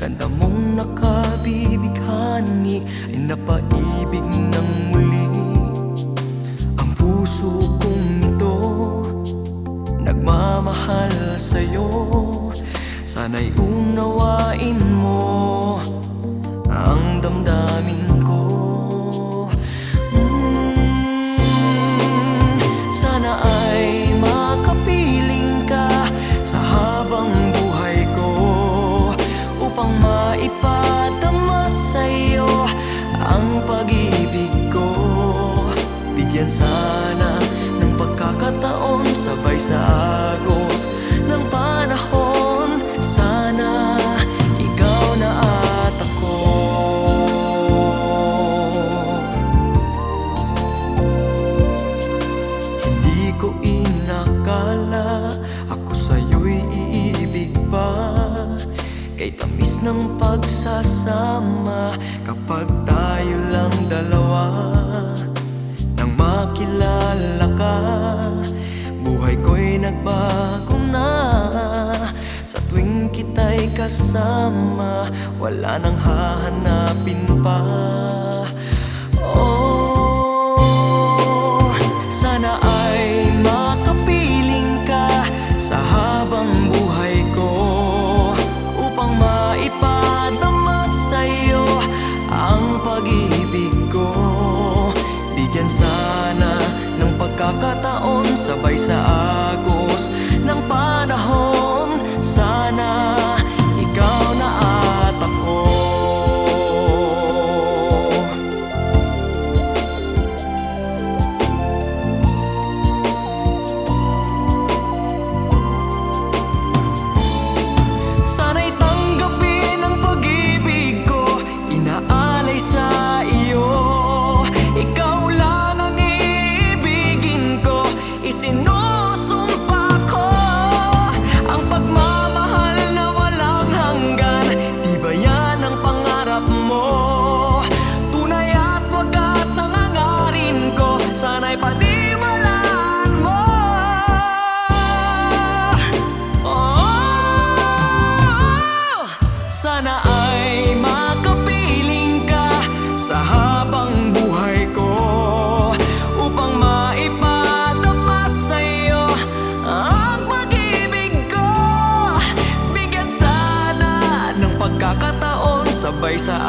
Ganda mong nakabibighani ay napaibig ng muli. Ang puso kong ito nagmamahal sa'yo. Sana'y unawain mo ang damdamin ko. Sana ay makapiling ka sa habang buhay ko, upang maipadama sa'yo ang pag-ibig ko. Bigyan sana ng pagkakataon, sabay sa agos ng panahon. Sana ikaw na at ako. Hindi ko inakala ako sa'yo'y iibig pa. Kay tamis ng pagsasama kapag tayo lang dalawa. Nang makilala ka, buhay ko'y nagbago na. Sa tuwing kita'y kasama, wala nang hahanapin pa. Oh, sana ay makapiling ka sa habang buhay ko, upang maipadama sa'yo ang pag-ibig ko. Bigyan sana ng pagkakataon, sabay sa agos ng panahon. Sana ikaw na at ako. Sana'y tanggapin ang pag-ibig ko, inaalay sa iyo. Ikaw lang ang iibigin ko, isinusumpa ko ang pagmamahal na walang hanggan. Tibayan ang pangarap mo, tunay at wagas ang hangarin ko. Sana'y paniwalaan mo. Sana ay makapiling ka sa habang buhay ko, upang maipadama sa'yo ang pag-ibig ko. Bigyan sana ng pagkakataon, sabay sa